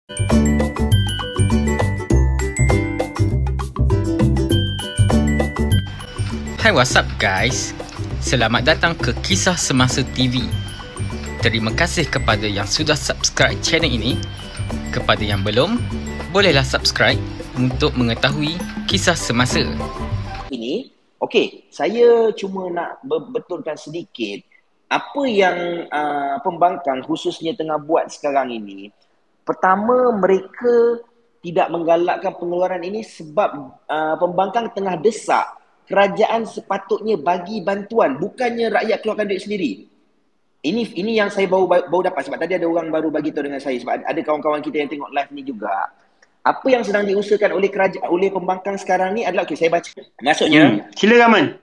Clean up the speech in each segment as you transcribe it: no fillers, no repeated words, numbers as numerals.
Hai, what's up guys? Selamat datang ke Kisah Semasa TV. Terima kasih kepada yang sudah subscribe channel ini. Kepada yang belum, bolehlah subscribe untuk mengetahui kisah semasa. Ini, okey, saya cuma nak betulkan sedikit apa yang pembangkang khususnya tengah buat sekarang ini. Pertama, mereka tidak menggalakkan pengeluaran ini sebab pembangkang tengah desak kerajaan sepatutnya bagi bantuan, bukannya rakyat keluarkan duit sendiri. Ini yang saya baru dapat sebab tadi ada orang baru bagi tahu dengan saya sebab ada kawan-kawan kita yang tengok live ni juga. Apa yang sedang diusahakan oleh kerajaan, oleh pembangkang sekarang ni adalah, okey, saya baca. Maksudnya, sila Rahman.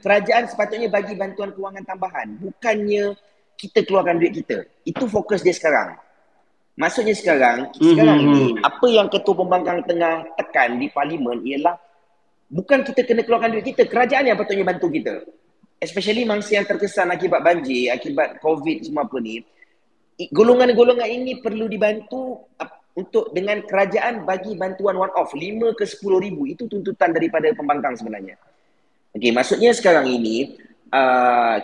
Kerajaan sepatutnya bagi bantuan kewangan tambahan, bukannya kita keluarkan duit kita. Itu fokus dia sekarang. Maksudnya sekarang ini apa yang ketua pembangkang tengah tekan di parlimen ialah bukan kita kena keluarkan duit kita, kerajaan yang patutnya bantu kita. Especially mangsa yang terkesan akibat banjir, akibat COVID semua apa ni. Golongan-golongan ini perlu dibantu untuk dengan kerajaan bagi bantuan one off 5 ke 10 ribu. Itu tuntutan daripada pembangkang sebenarnya. Okey, maksudnya sekarang ini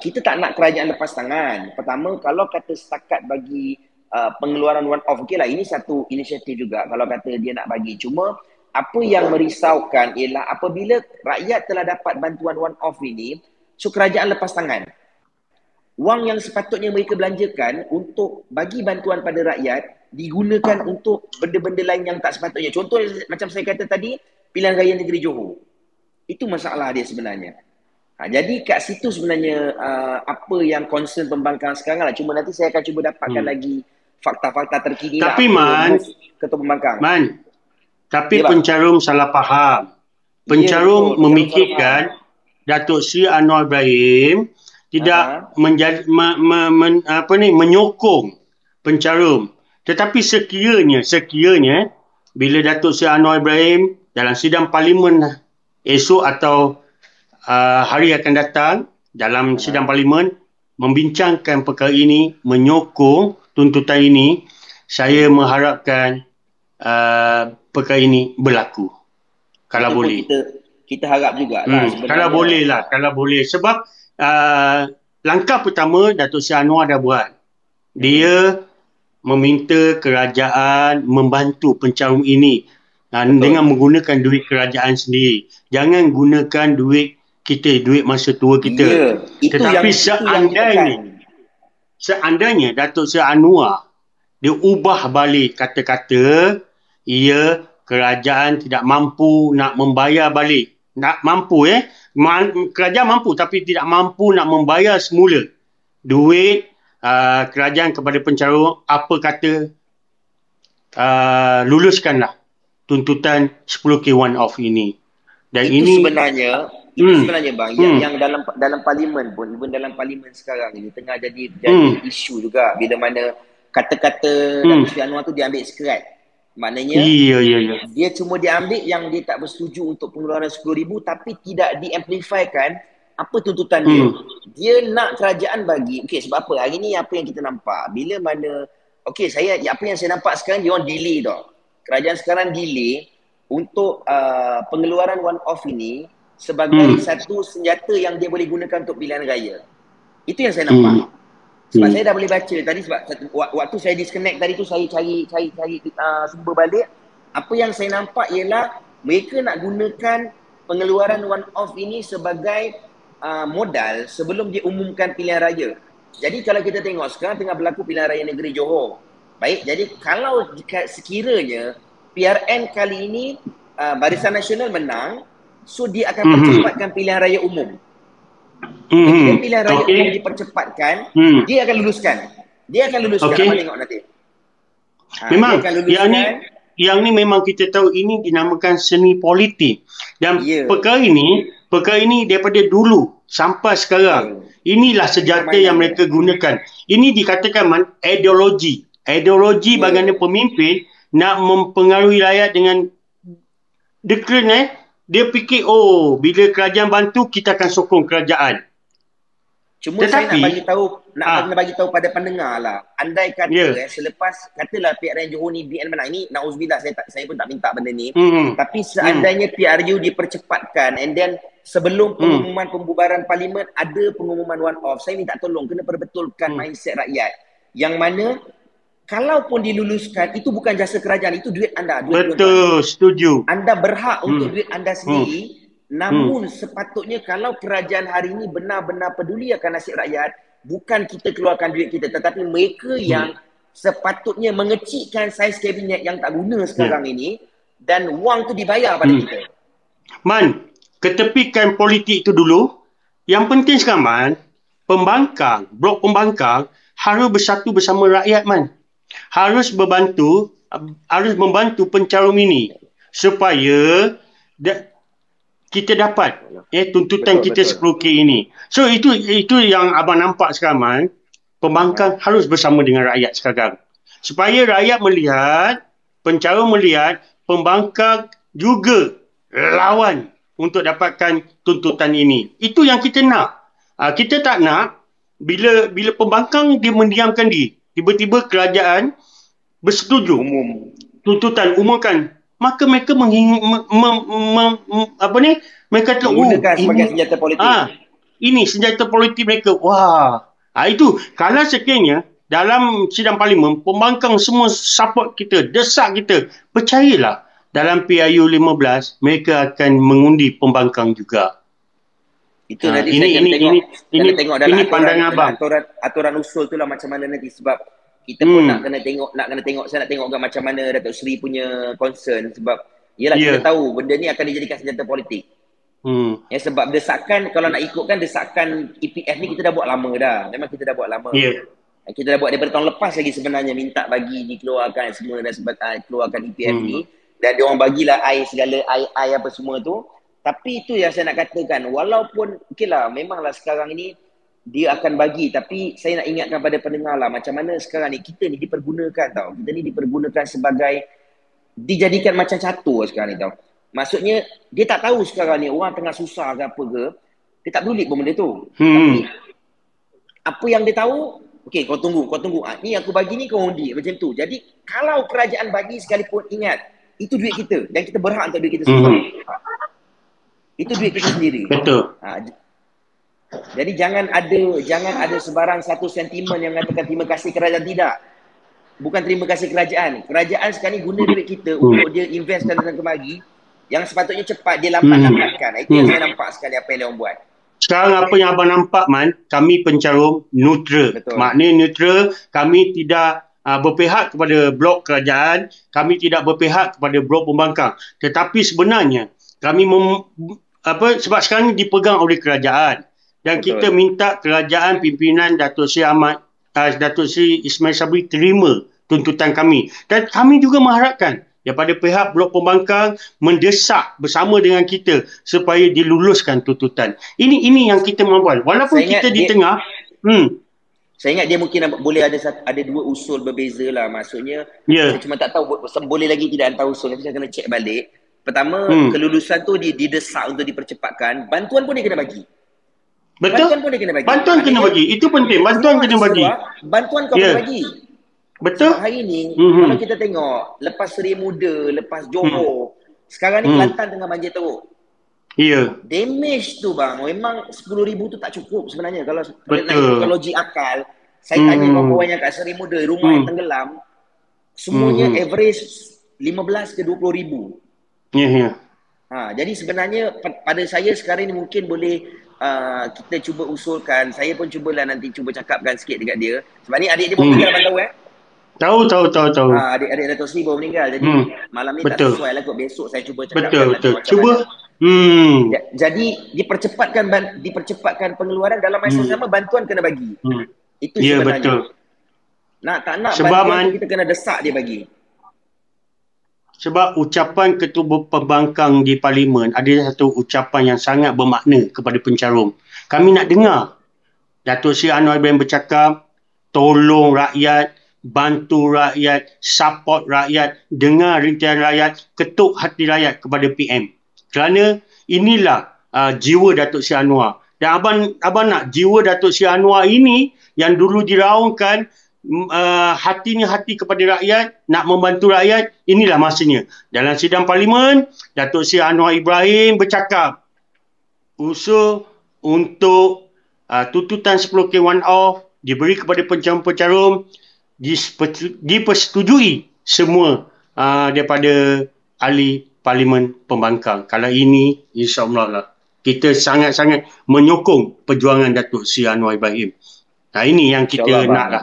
kita tak nak kerajaan lepas tangan. Pertama, kalau kata setakat bagi pengeluaran one off, okey lah, ini satu inisiatif juga kalau kata dia nak bagi. Cuma apa yang merisaukan ialah apabila rakyat telah dapat bantuan one off ini, so kerajaan lepas tangan. Wang yang sepatutnya mereka belanjakan untuk bagi bantuan pada rakyat digunakan untuk benda-benda lain yang tak sepatutnya. Contoh macam saya kata tadi, pilihan raya negeri Johor. Itu masalah dia sebenarnya. Jadi kat situ sebenarnya apa yang concern pembangkang sekarang lah. Cuma nanti saya akan cuba dapatkan lagi fakta-fakta terkini. Tapi Man, ketua pembangkang. Tapi pencarum salah faham. Pencarum memikirkan Datuk Seri Anwar Ibrahim tidak menyokong pencarum. Tetapi sekiranya bila Datuk Seri Anwar Ibrahim dalam sidang parlimen esok atau hari akan datang dalam sidang parlimen membincangkan perkara ini, menyokong tuntutan ini, saya mengharapkan perkara ini berlaku. Kalau boleh. Kita harap jugalah sebenarnya. Kalau boleh. Sebab langkah pertama Datuk Seri Anwar dah buat. Dia meminta kerajaan membantu pencarum ini dengan menggunakan duit kerajaan sendiri. Jangan gunakan duit kita, duit masa tua kita. Tetapi seandainya Datuk Seri Anwar dia ubah balik kata-kata, kerajaan tidak mampu nak membayar balik. Kerajaan mampu tapi tidak mampu nak membayar semula duit kerajaan kepada pencarum. Apa kata luluskanlah tuntutan 10K one off ini. Dan itu sebenarnya bang, yang dalam parlimen pun, even dalam parlimen sekarang ini tengah jadi isu juga bila mana kata-kata Datuk Seri Anwar tu diambil scrap. Maknanya dia cuma diambil yang dia tak bersetuju untuk pengeluaran 10,000 tapi tidak diamplifykan apa tuntutan dia. Dia nak kerajaan bagi. Okey, sebab apa? Hari ni apa yang kita nampak? Bila mana apa yang saya nampak sekarang dia orang delay tau. Kerajaan sekarang delay untuk pengeluaran one off ini sebagai satu senjata yang dia boleh gunakan untuk pilihan raya. Itu yang saya nampak. Sebab saya dah boleh baca tadi, sebab waktu saya disconnect tadi tu saya cari sumber balik. Apa yang saya nampak ialah mereka nak gunakan pengeluaran one off ini sebagai modal sebelum dia umumkan pilihan raya. Jadi kalau kita tengok sekarang tengah berlaku pilihan raya negeri Johor. Baik, jadi kalau sekiranya PRN kali ini Barisan Nasional menang, so dia akan percepatkan pilihan raya umum. Jika pilihan raya umum dipercepatkan, dia akan luluskan. Apa tengok nanti. Memang yang ni memang kita tahu ini dinamakan seni politik. Dan perkara ini daripada dulu sampai sekarang. Inilah senjata yang mereka gunakan. Ini dikatakan ideologi bagaimana pemimpin nak mempengaruhi rakyat dengan dia fikir, bila kerajaan bantu kita akan sokong kerajaan. Cuma saya nak bagi tahu kena bagi tahu pada pendengar lah. Andai kata selepas katalah PRN Johor ni BN menang, ini nauzubillah, saya pun tak minta benda ni. Tapi seandainya PRU dipercepatkan and then sebelum pengumuman pembubaran parlimen ada pengumuman one off, saya minta tolong kena perbetulkan mindset rakyat. Yang mana kalaupun diluluskan, itu bukan jasa kerajaan, itu duit anda. Betul, setuju. Anda berhak untuk duit anda sendiri. Namun sepatutnya kalau kerajaan hari ini benar-benar peduli akan nasib rakyat, bukan kita keluarkan duit kita, tetapi mereka yang sepatutnya mengecikkan saiz kabinet yang tak guna sekarang ini, dan wang tu dibayar pada kita. Man, ketepikan politik itu dulu. Yang penting sekarang, Man, pembangkang, blok pembangkang harus bersatu bersama rakyat, Man. Harus membantu pencarum ini supaya kita dapat tuntutan kita 10K ini. So itu yang abang nampak sekarang, Man. Pembangkang harus bersama dengan rakyat sekarang. Supaya rakyat melihat, pencarum melihat, pembangkang juga lawan untuk dapatkan tuntutan ini. Itu yang kita nak. Kita tak nak bila pembangkang dia mendiamkan diri. Tiba-tiba kerajaan bersetuju tuntutan umumkan, maka mereka mereka menggunakan sebagai senjata politik. Ini senjata politik mereka. Wah. Itu kalau sekiranya dalam sidang parlimen pembangkang semua support kita, desak kita, percayalah dalam PIU 15 mereka akan mengundi pembangkang juga. Itu nanti saya tengok dalam aturan usul tu lah macam mana nanti, sebab kita pun nak kena tengok, saya nak tengok macam mana Datuk Seri punya concern, sebab kita tahu benda ni akan dijadikan senjata politik. Sebab desakan, kalau nak ikutkan desakan EPF ni kita dah buat lama dah. Memang kita dah buat lama. Kita dah buat daripada tahun lepas lagi sebenarnya, minta bagi dikeluarkan semua dan keluarkan EPF ni, dan dia orang bagilah air segala air apa semua tu. Tapi itu yang saya nak katakan, walaupun okeylah memanglah sekarang ini dia akan bagi, tapi saya nak ingatkan pada pendengar lah macam mana sekarang ni kita ni dipergunakan tau. Kita ni dipergunakan sebagai, dijadikan macam catur sekarang ni tau. Maksudnya dia tak tahu sekarang ni orang tengah susah ke apa ke, dia tak peduli pun benda tu. Tapi apa yang dia tahu, okey kau tunggu. Ni aku bagi ni kau undi macam tu. Jadi kalau kerajaan bagi sekalipun, ingat itu duit kita dan kita berhak untuk duit kita sendiri. Itu duit kita sendiri. Betul. Jadi jangan ada sebarang satu sentimen yang mengatakan terima kasih kerajaan. Tidak. Bukan terima kasih kerajaan. Kerajaan sekarang ni guna duit kita untuk dia investkan dan kemari. Yang sepatutnya cepat, dia lambat-lambatkan. Itu yang saya nampak sekali apa yang dia orang buat. Sekarang apa yang abang nampak, Man, kami pencarum neutral. Maknanya neutral, kami tidak berpihak kepada blok kerajaan, kami tidak berpihak kepada blok pembangkang. Tetapi sebenarnya kami sebab sekarang ini dipegang oleh kerajaan, dan kita minta kerajaan pimpinan Datuk Seri Ismail Sabri terima tuntutan kami, dan kami juga mengharapkan daripada pihak blok pembangkang mendesak bersama dengan kita supaya diluluskan tuntutan. Ini yang kita mahu. Walaupun kita di tengah saya ingat dia mungkin boleh ada dua usul berbeza lah. Maksudnya saya cuma tak tahu boleh lagi tidak hantar usul, tapi saya kena cek balik. Pertama, kelulusan tu didesak untuk dipercepatkan. Bantuan pun dia kena bagi. Betul. Bantuan pun dia kena bagi. Bantuan kena bagi. Itu penting. Bantuan kena bagi. Bantuan kau kena bagi. Betul. Sebab hari ni, kalau kita tengok, lepas Seri Muda, lepas Johor, sekarang ni Kelantan tengah banjir teruk. Damage tu bang, memang 10,000 tu tak cukup sebenarnya. Kalau logik akal, saya tanya kawan-kawan yang kat Seri Muda, rumah yang tenggelam, semuanya average 15 ke 20,000. Jadi sebenarnya pada saya sekarang ni mungkin boleh kita cuba usulkan. Saya pun cubalah nanti cuba cakapkan sikit dekat dia. Sebab ni adik dia pun meninggal, abang tahu Tahu. Adik Datuk Seri baru meninggal. Jadi malam ni tak sesuai lah kot. Besok saya cuba cakapkan. Betul. Cuba. Jadi dipercepatkan pengeluaran, dalam masa sama bantuan kena bagi. Itu sebenarnya. Betul. Tak nak sebab bantuan kita kena desak dia bagi. Sebab ucapan Ketua Pembangkang di Parlimen adalah satu ucapan yang sangat bermakna kepada pencarum. Kami nak dengar Datuk Seri Anwar Ibrahim bercakap, tolong rakyat, bantu rakyat, support rakyat, dengar rintihan rakyat, ketuk hati rakyat kepada PM. Kerana inilah jiwa Datuk Seri Anwar. Dan abang nak jiwa Datuk Seri Anwar ini yang dulu diraungkan hatinya hati kepada rakyat, nak membantu rakyat, inilah masanya. Dalam sidang parlimen, Datuk Seri Anwar Ibrahim bercakap usul untuk tuntutan 10K one-off diberi kepada pencarum-pencarum dipersetujui semua daripada ahli Parlimen Pembangkang. Kalau ini, insyaAllah lah, kita sangat-sangat menyokong perjuangan Datuk Seri Anwar Ibrahim. Ini yang kita nak lah.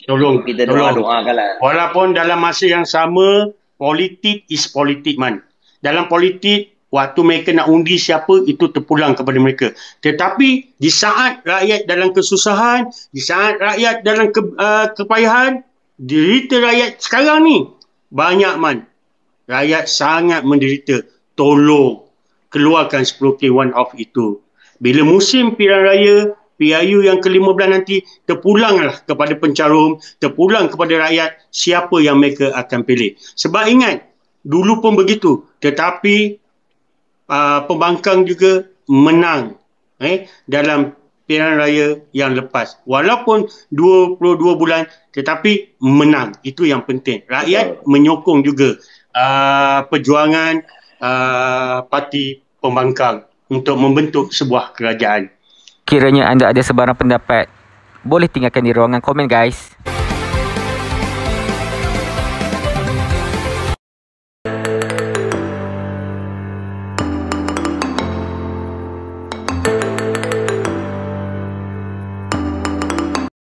Tolong. Kita doa-doakan lah. Walaupun dalam masa yang sama, politik is politik, man. Dalam politik, waktu mereka nak undi siapa, itu terpulang kepada mereka. Tetapi di saat rakyat dalam kesusahan, di saat rakyat dalam kepayahan, derita rakyat sekarang ni, banyak, man. Rakyat sangat menderita. Tolong keluarkan 10K one-off itu. Bila musim pilihan raya, PRU yang ke-15 nanti, terpulanglah kepada pencarum, terpulang kepada rakyat siapa yang mereka akan pilih. Sebab ingat, dulu pun begitu. Tetapi Pembangkang juga menang dalam pilihan raya yang lepas. Walaupun 22 bulan, tetapi menang. Itu yang penting. Rakyat menyokong juga perjuangan parti Pembangkang untuk membentuk sebuah kerajaan. Kiranya anda ada sebarang pendapat, boleh tinggalkan di ruangan komen guys.